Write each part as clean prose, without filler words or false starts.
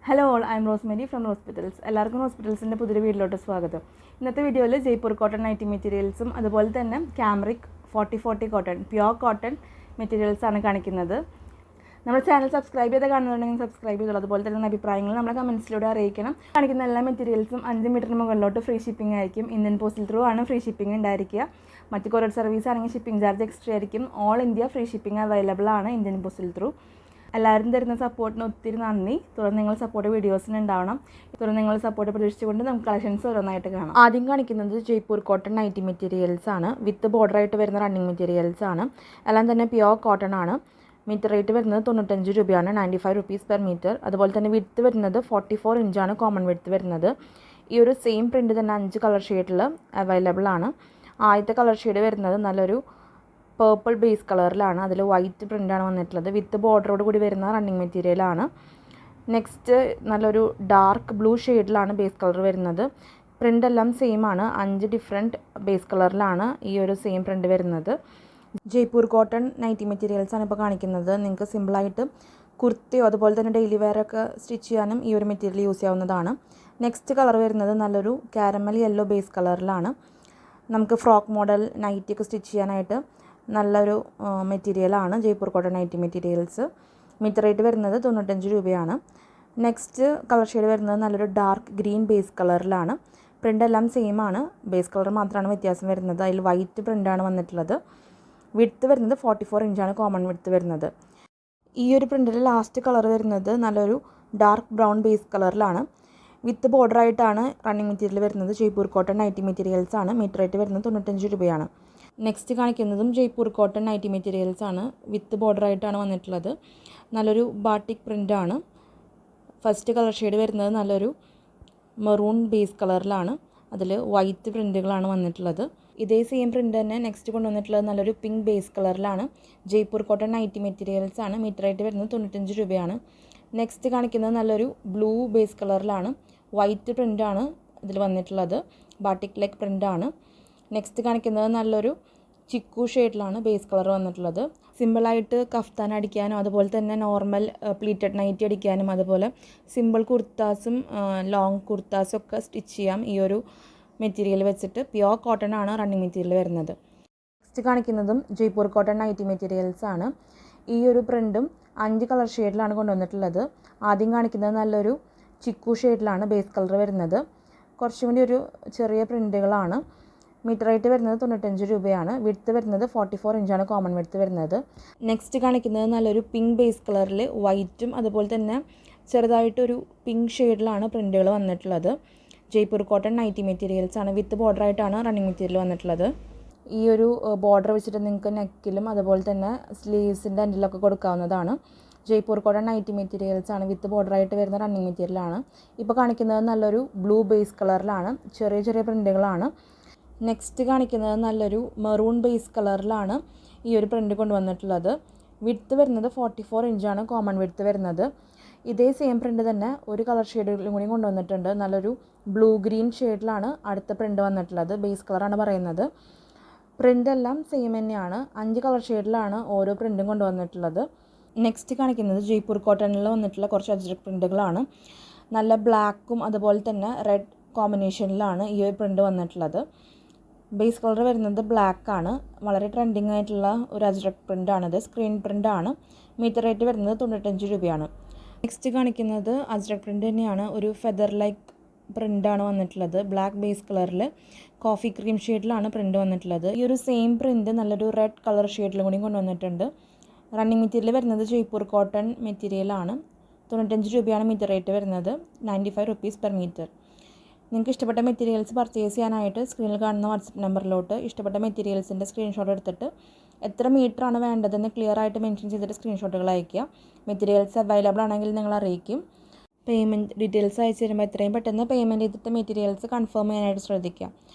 Hello all, I M Rosemary from hospitals. എല്ലാവർക്കും ഹോസ്പിറ്റൽസിൻ്റെ പുതിയൊരു വീഡിയോയിലോട്ട് സ്വാഗതം. ഇന്നത്തെ വീഡിയോയിൽ ജയ്പൂർ കോട്ടൺ നൈറ്റി മെറ്റീരിയൽസും അതുപോലെ തന്നെ ക്യാമറിക് 4040 കോട്ടൺ പ്യുവർ കോട്ടൺ മെറ്റീരിയൽസാണ് കാണിക്കുന്നത്. നമ്മുടെ ചാനൽ സബ്സ്ക്രൈബ് ചെയ്ത് കാണുന്നുണ്ടെങ്കിൽ സബ്സ്ക്രൈബ് ചെയ്തോളൂ. അതുപോലെ തന്നെ അഭിപ്രായങ്ങൾ നമ്മുടെ കമൻസിലൂടെ അറിയിക്കണം. കാണിക്കുന്ന എല്ലാ മെറ്റീരിയൽസും 5 മീറ്ററിന് മുകളിലോട്ട് ഫ്രീ ഷിപ്പിംഗ് ആയിരിക്കും. ഇന്ത്യൻ പോസ്റ്റിൽ ത്രൂ ആണ് ഫ്രീ ഷിപ്പിംഗ് ഉണ്ടായിരിക്കുക. മറ്റ് കൊറിയർ സർവീസ് ആണെങ്കിൽ ഷിപ്പിംഗ് ചാർജ് എക്സ്ട്രാ ആയിരിക്കും. All India free shipping available ആണ് ഇന്ത്യൻ പോസ്റ്റിൽ ത്രൂ. എല്ലാവരും തരുന്ന സപ്പോർട്ടിന് ഒത്തിരി നന്ദി. തുടർന്ന് നിങ്ങൾ സപ്പോർട്ട് വീഡിയോസിന് ഉണ്ടാവണം. തുടർന്ന് നിങ്ങൾ സപ്പോർട്ട് പ്രതീക്ഷിച്ചുകൊണ്ട് നമുക്ക് കളക്ഷൻസ് ഓരോന്നായിട്ട് കാണാം. ആദ്യം കാണിക്കുന്നത് ജയ്പൂർ കോട്ടൺ നൈറ്റി മെറ്റീരിയൽസ് ആണ്. വിത്ത് ബോർഡറായിട്ട് വരുന്ന റണ്ണിങ് മെറ്റീരിയൽസ് ആണ്. എല്ലാം തന്നെ പ്യുവർ കോട്ടൺ ആണ്. മീറ്റർ റേറ്റ് വരുന്നത് 95 രൂപയാണ്, 95 റുപ്പീസ് പെർ മീറ്റർ. അതുപോലെ തന്നെ വിഡ്ത്ത് വരുന്നത് 44 ഇഞ്ചാണ് കോമൺ വിഡ്ത്ത് വരുന്നത്. ഈ ഒരു സെയിം പ്രിൻറ്റ് തന്നെ 5 കളർ ഷെയ്ഡിൽ അവൈലബിൾ ആണ്. ആദ്യത്തെ കളർ ഷെയ്ഡ് വരുന്നത് നല്ലൊരു പേർപ്പിൾ ബേസ് കളറിലാണ്. അതിൽ വൈറ്റ് പ്രിൻ്റാണ് വന്നിട്ടുള്ളത്. വിത്ത് ബോർഡറോട് കൂടി വരുന്ന റണ്ണിങ് മെറ്റീരിയലാണ്. നെക്സ്റ്റ് നല്ലൊരു ഡാർക്ക് ബ്ലൂ ഷെയ്ഡിലാണ് ബേസ് കളർ വരുന്നത്. പ്രിൻ്റ് എല്ലാം സെയിം ആണ്. 5 ഡിഫറെൻറ്റ് ബേസ് കളറിലാണ് ഈ ഒരു സെയിം പ്രിൻ്റ് വരുന്നത്. ജയ്പൂർ കോട്ടൺ നൈറ്റി മെറ്റീരിയൽസാണ് ഇപ്പോൾ കാണിക്കുന്നത്. നിങ്ങൾക്ക് സിമ്പിളായിട്ട് കുർത്തിയോ അതുപോലെ തന്നെ ഡെയിലി വെയറൊക്കെ സ്റ്റിച്ച് ചെയ്യാനും ഈ ഒരു മെറ്റീരിയൽ യൂസ് ചെയ്യാവുന്നതാണ്. നെക്സ്റ്റ് കളർ വരുന്നത് നല്ലൊരു കാരമൽ യെല്ലോ ബേസ് കളറിലാണ്. നമുക്ക് ഫ്രോക്ക് മോഡൽ നൈറ്റിയൊക്കെ സ്റ്റിച്ച് ചെയ്യാനായിട്ട് നല്ലൊരു മെറ്റീരിയലാണ് Jaipur cotton nighty materials. Meter rate വരുന്നത് 95 രൂപയാണ്. നെക്സ്റ്റ് കളർ ഷെയ്ഡ് വരുന്നത് നല്ലൊരു ഡാർക്ക് ഗ്രീൻ ബേസ് കളറിലാണ്. പ്രിൻ്റ് എല്ലാം സെയിം ആണ്. ബേസ് കളർ മാത്രമാണ് വ്യത്യാസം വരുന്നത്. അതിൽ വൈറ്റ് പ്രിൻ്റാണ് വന്നിട്ടുള്ളത്. വിഡ്ത്ത് വരുന്നത് 44 ഇഞ്ചാണ് കോമൺ വിഡ്ത്ത് വരുന്നത്. ഈ ഒരു പ്രിൻ്റിൽ ലാസ്റ്റ് കളർ വരുന്നത് നല്ലൊരു ഡാർക്ക് ബ്രൗൺ ബേസ് കളറിലാണ്. വിത്ത് ബോർഡറായിട്ടാണ് റണ്ണിങ് മെറ്റീരിയൽ വരുന്നത്. ജയ്പൂർ കോട്ടൺ നൈറ്റി മെറ്റീരിയൽസ് ആണ്. മീറ്റർ റേറ്റ് വരുന്നത് 95 രൂപയാണ്. നെക്സ്റ്റ് കാണിക്കുന്നതും ജയ്പൂർ കോട്ടൺ നൈറ്റി മെറ്റീരിയൽസ് ആണ്. വിത്ത് ബോർഡറായിട്ടാണ് വന്നിട്ടുള്ളത്. നല്ലൊരു ബാട്ടിക് പ്രിൻ്റാണ്. ഫസ്റ്റ് കളർ ഷെയ്ഡ് വരുന്നത് നല്ലൊരു മെറൂൺ ബേസ് കളറിലാണ്. അതിൽ വൈറ്റ് പ്രിൻ്റുകളാണ് വന്നിട്ടുള്ളത്. ഇതേ സെയിം പ്രിൻ്റ് തന്നെ നെക്സ്റ്റ് കൊണ്ടുവന്നിട്ടുള്ളത് നല്ലൊരു പിങ്ക് ബേസ് കളറിലാണ്. ജയ്പൂർ കോട്ടൺ നൈറ്റി മെറ്റീരിയൽസ് ആണ്. മീറ്റർ റേറ്റ് വരുന്നത് 95 രൂപയാണ്. നെക്സ്റ്റ് കാണിക്കുന്നത് നല്ലൊരു ബ്ലൂ ബേസ് കളറിലാണ്. വൈറ്റ് പ്രിൻ്റാണ് ഇതിൽ വന്നിട്ടുള്ളത്. ബാട്ടിക് ലെഗ് പ്രിൻ്റാണ്. നെക്സ്റ്റ് കാണിക്കുന്നത് നല്ലൊരു ചിക്കു ഷെയ്ഡിലാണ് ബേസ് കളർ വന്നിട്ടുള്ളത്. സിമ്പിളായിട്ട് കഫ്താൻ അടിക്കാനും അതുപോലെ തന്നെ നോർമൽ പ്ലീറ്റഡ് നൈറ്റി അടിക്കാനും അതുപോലെ സിമ്പിൾ കുർത്താസും ലോങ് കുർത്താസും ഒക്കെ സ്റ്റിച്ച് ചെയ്യാം ഈ ഒരു മെറ്റീരിയൽ വെച്ചിട്ട്. പ്യുവർ കോട്ടൺ ആണ് റണ്ണിങ് മെറ്റീരിയൽ വരുന്നത്. നെക്സ്റ്റ് കാണിക്കുന്നതും ജയ്പൂർ കോട്ടൺ നൈറ്റി മെറ്റീരിയൽസ് ആണ്. ഈ ഒരു പ്രിൻറ്റും 5 കളർ ഷെയ്ഡിലാണ് കൊണ്ടുവന്നിട്ടുള്ളത്. ആദ്യം കാണിക്കുന്നത് നല്ലൊരു ചിക്കു ഷെയ്ഡിലാണ് ബേസ് കളർ വരുന്നത്. കുറച്ചും കൂടി ഒരു ചെറിയ പ്രിൻറ്റുകളാണ്. മീറ്റർ റേറ്റ് വരുന്നത് 95 രൂപയാണ്. വിഡ്ത്ത് വരുന്നത് 44 ഇഞ്ചാണ് കോമൺ വിഡ്ത്ത് വരുന്നത്. നെക്സ്റ്റ് കാണിക്കുന്നത് നല്ലൊരു പിങ്ക് ബേസ് കളറിൽ വൈറ്റും അതുപോലെ തന്നെ ചെറുതായിട്ടൊരു പിങ്ക് ഷെയ്ഡിലാണ് പ്രിൻറ്റുകൾ വന്നിട്ടുള്ളത്. ജയ്പൂർ കോട്ടൺ നൈറ്റി മെറ്റീരിയൽസ് ആണ്. വിത്ത് ബോർഡറായിട്ടാണ് റണ്ണിങ് മെറ്റീരിയൽ വന്നിട്ടുള്ളത്. ഈ ഒരു ബോർഡർ വെച്ചിട്ട് നിങ്ങൾക്ക് നെക്കിലും അതുപോലെ തന്നെ സ്ലീവ്സിൻ്റെ എൻഡിലൊക്കെ കൊടുക്കാവുന്നതാണ്. ജയ്പൂർ കോട്ടൺ നൈറ്റി മെറ്റീരിയൽസ് ആണ്. വിത്ത് ബോർഡറായിട്ട് വരുന്ന റണ്ണിങ് മെറ്റീരിയലാണ്. ഇപ്പോൾ കാണിക്കുന്നത് നല്ലൊരു ബ്ലൂ ബേസ് കളറിലാണ്. ചെറിയ ചെറിയ പ്രിൻറ്റുകളാണ്. നെക്സ്റ്റ് കാണിക്കുന്നത് നല്ലൊരു മെറൂൺ ബേസ് കളറിലാണ് ഈ ഒരു പ്രിൻ്റ് കൊണ്ടുവന്നിട്ടുള്ളത്. വിഡ്ത്ത് വരുന്നത് 44 ഇഞ്ചാണ് കോമൺ വിഡ്ത്ത് വരുന്നത്. ഇതേ സെയിം പ്രിൻ്റ് തന്നെ ഒരു കളർ ഷെയ്ഡിലും കൂടി കൊണ്ടുവന്നിട്ടുണ്ട്. നല്ലൊരു ബ്ലൂ ഗ്രീൻ ഷെയ്ഡിലാണ് അടുത്ത പ്രിൻ്റ് വന്നിട്ടുള്ളത്. ബേസ് കളറാണ് പറയുന്നത്. പ്രിൻ്റ് എല്ലാം സെയിം തന്നെയാണ്. 5 കളർ ഷെയ്ഡിലാണ് ഓരോ പ്രിൻറ്റും കൊണ്ടുവന്നിട്ടുള്ളത്. നെക്സ്റ്റ് കാണിക്കുന്നത് ജയ്പൂർ കോട്ടണിൽ വന്നിട്ടുള്ള കുറച്ച് അജ്രക് പ്രിൻ്റുകളാണ്. നല്ല ബ്ലാക്കും അതുപോലെ തന്നെ റെഡ് കോമ്പിനേഷനിലാണ് ഈ ഒരു പ്രിൻ്റ് വന്നിട്ടുള്ളത്. ബേസ് കളർ വരുന്നത് ബ്ലാക്ക് ആണ്. വളരെ ട്രെൻഡിങ് ആയിട്ടുള്ള ഒരു അജ്രക് പ്രിൻ്റാണിത്. സ്ക്രീൻ പ്രിൻ്റാണ്. മീറ്റർ റേറ്റ് വരുന്നത് 95 രൂപയാണ്. നെക്സ്റ്റ് കാണിക്കുന്നത് അജ്രക് പ്രിൻ്റ് തന്നെയാണ്. ഒരു ഫെദർ ലൈക്ക് പ്രിൻ്റാണ് വന്നിട്ടുള്ളത്. ബ്ലാക്ക് ബേസ് കളറിൽ കോഫി ക്രീം ഷെയ്ഡിലാണ് പ്രിൻ്റ് വന്നിട്ടുള്ളത്. ഈ ഒരു സെയിം പ്രിൻ്റ് നല്ലൊരു റെഡ് കളർ ഷെയ്ഡിലും കൂടി കൊണ്ടുവന്നിട്ടുണ്ട്. റണ്ണിങ് മെറ്റീരിയൽ വരുന്നത് ജയ്പൂർ കോട്ടൺ മെറ്റീരിയലാണ്. 95 രൂപയാണ് മീറ്റർ റേറ്റ് വരുന്നത്. 95 റുപ്പീസ് പെർ മീറ്റർ. നിങ്ങൾക്ക് ഇഷ്ടപ്പെട്ട മെറ്റീരിയൽസ് പർച്ചേസ് ചെയ്യാനായിട്ട് സ്ക്രീനിൽ കാണുന്ന വാട്സപ്പ് നമ്പറിലോട്ട് ഇഷ്ടപ്പെട്ട മെറ്റീരിയൽസിൻ്റെ സ്ക്രീൻഷോട്ട് എടുത്തിട്ട് എത്ര മീറ്ററാണ് വേണ്ടതെന്ന് ക്ലിയർ ആയിട്ട് മെൻഷൻ ചെയ്തിട്ട് സ്ക്രീൻഷോട്ടുകൾ അയയ്ക്കുക. മെറ്റീരിയൽസ് അവൈലബിൾ ആണെങ്കിൽ നിങ്ങൾ അറിയിക്കും. പേയ്മെൻറ്റ് ഡീറ്റെയിൽസ് അയച്ചു തരുമ്പോൾ എത്രയും പെട്ടെന്ന് പേയ്മെൻറ്റ് ചെയ്തിട്ട് മെറ്റീരിയൽസ് കൺഫേം ചെയ്യാനായിട്ട് ശ്രദ്ധിക്കുക.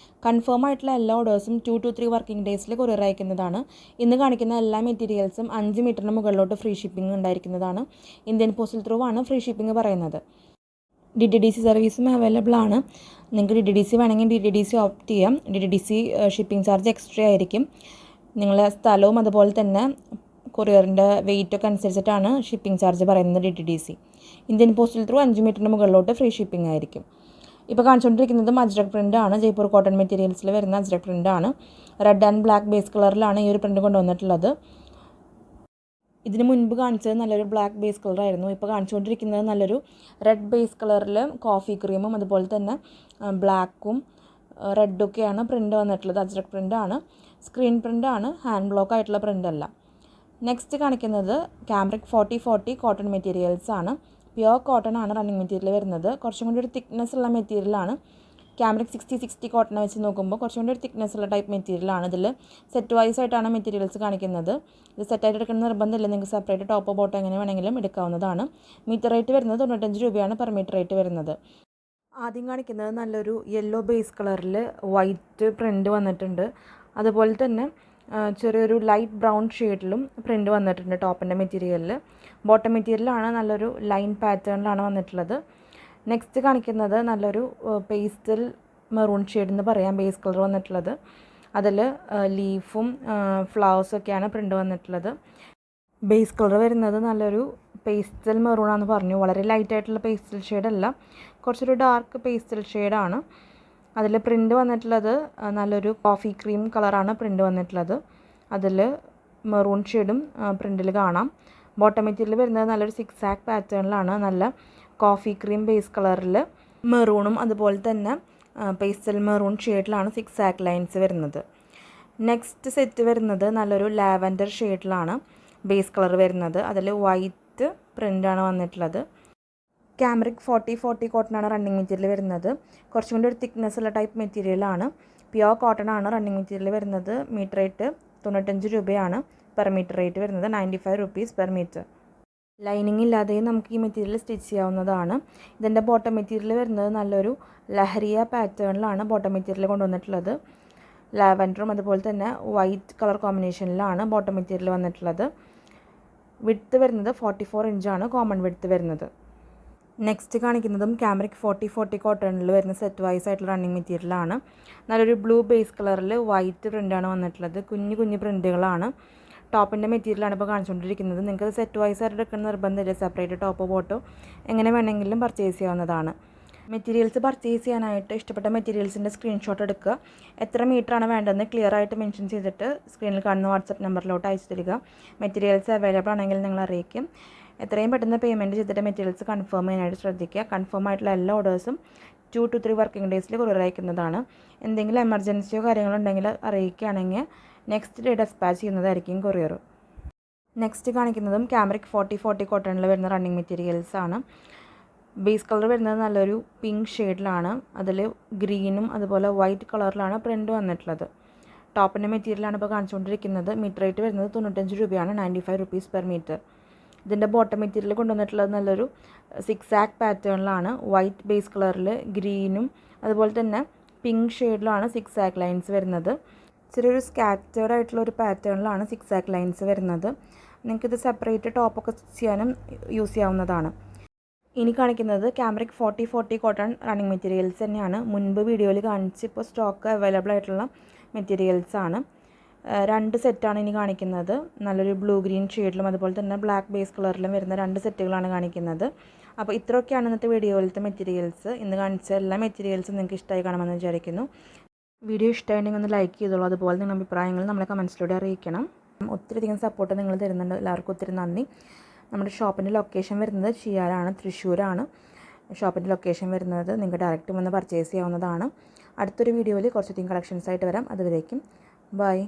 കൺഫേം ആയിട്ടുള്ള എല്ലാ ഓർഡേഴ്സും 2 to 3 വർക്കിംഗ് ഡേയ്സിൽ കൊറിയർ അയക്കുന്നതാണ്. ഇന്ന് കാണിക്കുന്ന എല്ലാ മെറ്റീരിയൽസും 5 മീറ്ററിന് മുകളിലോട്ട് ഫ്രീ ഷിപ്പിംഗ് ഉണ്ടായിരിക്കുന്നതാണ്. ഇന്ത്യൻ പോസ്റ്റിൽ ത്രൂ ആണ് ഫ്രീ ഷിപ്പിംഗ് പറയുന്നത്. DTDC സർവീസും അവൈലബിൾ ആണ്. നിങ്ങൾക്ക് DTDC വേണമെങ്കിൽ DTDC ഓപ്റ്റ് ചെയ്യാം. DTDC ഷിപ്പിംഗ് ചാർജ് എക്സ്ട്രാ ആയിരിക്കും. നിങ്ങളെ സ്ഥലവും അതുപോലെ തന്നെ കൊറിയറിൻ്റെ വെയിറ്റൊക്കെ അനുസരിച്ചിട്ടാണ് ഷിപ്പിംഗ് ചാർജ് പറയുന്നത് DTDC. ഇന്ത്യൻ പോസ്റ്റിൽ ത്രൂ 5 മീറ്ററിന് മുകളിലോട്ട് ഫ്രീ ഷിപ്പിംഗ് ആയിരിക്കും. ഇപ്പോൾ കാണിച്ചുകൊണ്ടിരിക്കുന്നത് അജ്രക് പ്രിൻ്റാണ്. ജയ്പൂർ കോട്ടൺ മെറ്റീരിയൽസിൽ വരുന്ന അജ്രക് പ്രിൻ്റാണ്. റെഡ് ആൻഡ് ബ്ലാക്ക് ബേസ് കളറിലാണ് ഈ ഒരു പ്രിൻ്റ് കൊണ്ടുവന്നിട്ടുള്ളത്. ഇതിന് മുൻപ് കാണിച്ചത് നല്ലൊരു ബ്ലാക്ക് ബേസ് കളറായിരുന്നു. ഇപ്പോൾ കാണിച്ചുകൊണ്ടിരിക്കുന്നത് നല്ലൊരു റെഡ് ബേസ് കളറിൽ കോഫി ക്രീമും അതുപോലെ തന്നെ ബ്ലാക്കും റെഡൊക്കെയാണ് പ്രിൻ്റ് വന്നിട്ടുള്ളത്. അജ്രക് പ്രിൻ്റാണ്. സ്ക്രീൻ പ്രിൻ്റാണ്, ഹാൻഡ് ബ്ലോക്ക് ആയിട്ടുള്ള പ്രിൻ്റല്ല. നെക്സ്റ്റ് കാണിക്കുന്നത് ക്യാമ്രിക് 4040 കോട്ടൺ മെറ്റീരിയൽസ് ആണ്. പ്യുവർ കോട്ടൺ ആണ് റണ്ണിങ് മെറ്റീരിയൽ വരുന്നത്. കുറച്ചും കൂടി ഒരു തിക്നെസ് ഉള്ള മെറ്റീരിയലാണ്. ക്യാമ്രിക് 6060 കോട്ടനെ വെച്ച് നോക്കുമ്പോൾ കുറച്ചും കൂടി ഒരു തിക്നെസ് ഉള്ള ടൈപ്പ് മെറ്റീരിയലാണ്. ഇതിൽ സെറ്റ് വൈസ് ആയിട്ടാണ് മെറ്റീരിയൽസ് കാണിക്കുന്നത്. ഇത് സെറ്റായിട്ട് എടുക്കുന്ന നിർബന്ധമില്ല, നിങ്ങൾക്ക് സെപ്പറേറ്റ് ടോപ്പോ ബോട്ടോ എങ്ങനെ വേണമെങ്കിലും എടുക്കാവുന്നതാണ്. മീറ്റർ റേറ്റ് വരുന്നത് 95 രൂപയാണ് പെർ മീറ്റർ റേറ്റ് വരുന്നത്. ആദ്യം കാണിക്കുന്നത് നല്ലൊരു യെല്ലോ ബേസ് കളറിൽ വൈറ്റ് പ്രിൻ്റ് വന്നിട്ടുണ്ട്. അതുപോലെ തന്നെ ചെറിയൊരു ലൈറ്റ് ബ്രൗൺ ഷെയ്ഡിലും പ്രിൻ്റ് വന്നിട്ടുണ്ട് ടോപ്പിൻ്റെ മെറ്റീരിയലിൽ. ബോട്ടം മെറ്റീരിയലാണ് നല്ലൊരു ലൈൻ പാറ്റേണിലാണ് വന്നിട്ടുള്ളത്. നെക്സ്റ്റ് കാണിക്കുന്നത് നല്ലൊരു പേസ്റ്റൽ മെറൂൺ ഷെയ്ഡ് എന്ന് പറയാം ബേസ് കളർ വന്നിട്ടുള്ളത്. അതിൽ ലീഫും ഫ്ലവേഴ്സൊക്കെയാണ് പ്രിൻ്റ് വന്നിട്ടുള്ളത്. ബേസ് കളർ വരുന്നത് നല്ലൊരു പേസ്റ്റൽ മെറൂണാന്ന് പറഞ്ഞു. വളരെ ലൈറ്റായിട്ടുള്ള പേസ്റ്റൽ ഷെയ്ഡല്ല, കുറച്ചൊരു ഡാർക്ക് പേസ്റ്റൽ ഷെയ്ഡാണ്. അതിൽ പ്രിൻ്റ് വന്നിട്ടുള്ളത് നല്ലൊരു കോഫി ക്രീം കളറാണ് പ്രിൻ്റ് വന്നിട്ടുള്ളത്. അതിൽ മെറൂൺ ഷെയ്ഡും പ്രിൻ്റിൽ കാണാം. ബോട്ടം മെറ്റീരിയൽ വരുന്നത് നല്ലൊരു 6 ആക്ക് പാറ്റേണിലാണ്. നല്ല കോഫി ക്രീം ബേസ് കളറിൽ മെറൂണും അതുപോലെ തന്നെ പേസ്റ്റൽ മെറൂൺ ഷെയ്ഡിലാണ് 6 ആക്ക് ലൈൻസ് വരുന്നത്. നെക്സ്റ്റ് സെറ്റ് വരുന്നത് നല്ലൊരു ലാവൻഡർ ഷെയ്ഡിലാണ് ബേസ് കളർ വരുന്നത്. അതിൽ വൈറ്റ് പ്രിൻ്റാണ് വന്നിട്ടുള്ളത്. ക്യാമ്രിക് 4040 കോട്ടനാണ് റണ്ണിങ് മെറ്റീരിയൽ വരുന്നത്. കുറച്ചും കൂടി ഒരു തിക്നെസ് ഉള്ള ടൈപ്പ് മെറ്റീരിയലാണ്. പ്യുവർ കോട്ടൺ ആണ് റണ്ണിങ് മെറ്റീരിയൽ വരുന്നത്. മീറ്റർ റേറ്റ് 95 രൂപയാണ്. പെർ മീറ്റർ റേറ്റ് വരുന്നത് 95 റുപ്പീസ് പെർ മീറ്റർ. ലൈനിങ് ഇല്ലാതെയും നമുക്ക് ഈ മെറ്റീരിയൽ സ്റ്റിച്ച് ചെയ്യാവുന്നതാണ്. ഇതിൻ്റെ ബോട്ടം മെറ്റീരിയൽ വരുന്നത് നല്ലൊരു ലഹരിയ പാറ്റേണിലാണ് ബോട്ടം മെറ്റീരിയൽ കൊണ്ടുവന്നിട്ടുള്ളത്. ലാവൻഡറും അതുപോലെ തന്നെ വൈറ്റ് കളർ കോമ്പിനേഷനിലാണ് ബോട്ടം മെറ്റീരിയൽ വന്നിട്ടുള്ളത്. വിഡ്ത്ത് വരുന്നത് 44 ഇഞ്ചാണ് കോമൺ വിഡ്ത്ത് വരുന്നത്. നെക്സ്റ്റ് കാണിക്കുന്നതും ക്യാമ്രിക് 4040 കോട്ടണിൽ വരുന്ന സെറ്റ് വൈസ് ആയിട്ടുള്ള റണ്ണിങ് മെറ്റീരിയലാണ്. നല്ലൊരു ബ്ലൂ ബേസ് കളറിൽ വൈറ്റ് പ്രിൻ്റാണ് വന്നിട്ടുള്ളത്. കുഞ്ഞു കുഞ്ഞു പ്രിൻ്റുകളാണ്. ടോപ്പിൻ്റെ മെറ്റീരിയലാണ് ഇപ്പോൾ കാണിച്ചുകൊണ്ടിരിക്കുന്നത്. നിങ്ങൾക്ക് സെറ്റ് വൈസ് ആയിട്ട് എടുക്കുന്ന നിർബന്ധമില്ല, സെപ്പറേറ്റ് ടോപ്പോ ബോട്ടോ എങ്ങനെ വേണമെങ്കിലും പർച്ചേസ് ചെയ്യാവുന്നതാണ്. മെറ്റീരിയൽസ് പർച്ചേസ് ചെയ്യാനായിട്ട് ഇഷ്ടപ്പെട്ട മെറ്റീരിയൽസിൻ്റെ സ്ക്രീൻഷോട്ട് എടുക്കുക. എത്ര മീറ്ററാണ് വേണ്ടതെന്ന് ക്ലിയർ ആയിട്ട് മെൻഷൻ ചെയ്തിട്ട് സ്ക്രീനിൽ കാണുന്ന വാട്സപ്പ് നമ്പറിലോട്ട് അയച്ചു തരിക. മെറ്റീരിയൽസ് അവൈലബിൾ ആണെങ്കിൽ നിങ്ങൾ അറിയിക്കും. എത്രയും പെട്ടെന്ന് പേയ്മെൻറ്റ് ചെയ്തിട്ട് മെറ്റീരിയൽസ് കൺഫേം ചെയ്യാനായിട്ട് ശ്രദ്ധിക്കുക. കൺഫേം ആയിട്ടുള്ള എല്ലാ ഓർഡേഴ്സും 2 to 3 വർക്കിംഗ് ഡേയ്സിൽ കൊറിയർ അയക്കുന്നതാണ്. എന്തെങ്കിലും എമർജൻസിയോ കാര്യങ്ങളോ ഉണ്ടെങ്കിൽ അറിയിക്കുകയാണെങ്കിൽ നെക്സ്റ്റ് ഡേ ഡെസ്പാച്ച് ചെയ്യുന്നതായിരിക്കും കൊറിയർ. നെക്സ്റ്റ് കാണിക്കുന്നതും ക്യാമ്രിക് 4040 കോട്ടണിൽ വരുന്ന റണ്ണിങ് മെറ്റീരിയൽസ് ആണ്. ബേസ് കളർ വരുന്നത് നല്ലൊരു പിങ്ക് ഷെയ്ഡിലാണ്. അതിൽ ഗ്രീനും അതുപോലെ വൈറ്റ് കളറിലാണ് പ്രിൻ്റ് വന്നിട്ടുള്ളത്. ടോപ്പിൻ്റെ മെറ്റീരിയലാണ് ഇപ്പോൾ കാണിച്ചുകൊണ്ടിരിക്കുന്നത്. മീറ്റർ റേറ്റ് വരുന്നത് 95 രൂപയാണ്. 95 റുപ്പീസ് പെർ മീറ്റർ. ഇതിൻ്റെ ബോട്ടം മെറ്റീരിയൽ കൊണ്ടുവന്നിട്ടുള്ളത് നല്ലൊരു 6 ആക്ക് പാറ്റേണിലാണ്. വൈറ്റ് ബേസ് കളറിൽ ഗ്രീനും അതുപോലെ തന്നെ പിങ്ക് ഷെയ്ഡിലാണ് 6 ആക്ക് ലൈൻസ് വരുന്നത്. ചെറിയൊരു സ്കാറ്റേർഡ് ആയിട്ടുള്ള ഒരു പാറ്റേണിലാണ് 6 ആക്ക് ലൈൻസ് വരുന്നത്. നിങ്ങൾക്കിത് സെപ്പറേറ്റ് ടോപ്പൊക്കെ ചെയ്യാനും യൂസ് ചെയ്യാവുന്നതാണ്. ഇനി കാണിക്കുന്നത് ക്യാമ്രിക് 4040 കോട്ടൺ റണ്ണിങ് മെറ്റീരിയൽസ് തന്നെയാണ്. മുൻപ് വീഡിയോയിൽ കാണിച്ച് ഇപ്പോൾ സ്റ്റോക്ക് അവൈലബിൾ ആയിട്ടുള്ള മെറ്റീരിയൽസ് ആണ്. 2 സെറ്റാണ് ഇനി കാണിക്കുന്നത്. നല്ലൊരു ബ്ലൂ ഗ്രീൻ ഷെയ്ഡിലും അതുപോലെ തന്നെ ബ്ലാക്ക് ബേസ് കളറിലും വരുന്ന 2 സെറ്റുകളാണ് കാണിക്കുന്നത്. അപ്പോൾ ഇത്രയൊക്കെയാണ് ഇന്നത്തെ വീഡിയോയിലത്തെ മെറ്റീരിയൽസ്. ഇന്ന് കാണിച്ച എല്ലാ മെറ്റീരിയൽസും നിങ്ങൾക്ക് ഇഷ്ടമായി കാണുമെന്ന് വിചാരിക്കുന്നു. വീഡിയോ ഇഷ്ടമായിട്ടുണ്ടെങ്കിൽ ഒന്ന് ലൈക്ക് ചെയ്തോളൂ. അതുപോലെ നിങ്ങളുടെ അഭിപ്രായങ്ങൾ നമ്മളെ കമൻസിലൂടെ അറിയിക്കണം. ഒത്തിരിയധികം സപ്പോർട്ട് നിങ്ങൾ തരുന്നുണ്ട്. എല്ലാവർക്കും ഒത്തിരി നന്ദി. നമ്മുടെ ഷോപ്പിൻ്റെ ലൊക്കേഷൻ വരുന്നത് ചിയാറാണ്, തൃശ്ശൂരാണ് ഷോപ്പിൻ്റെ ലൊക്കേഷൻ വരുന്നത്. നിങ്ങൾക്ക് ഡയറക്റ്റ് വന്ന് പർച്ചേസ് ചെയ്യാവുന്നതാണ്. അടുത്തൊരു വീഡിയോയിൽ കുറച്ചധികം കളക്ഷൻസ് ആയിട്ട് വരാം. അതുവരേക്കും ബൈ.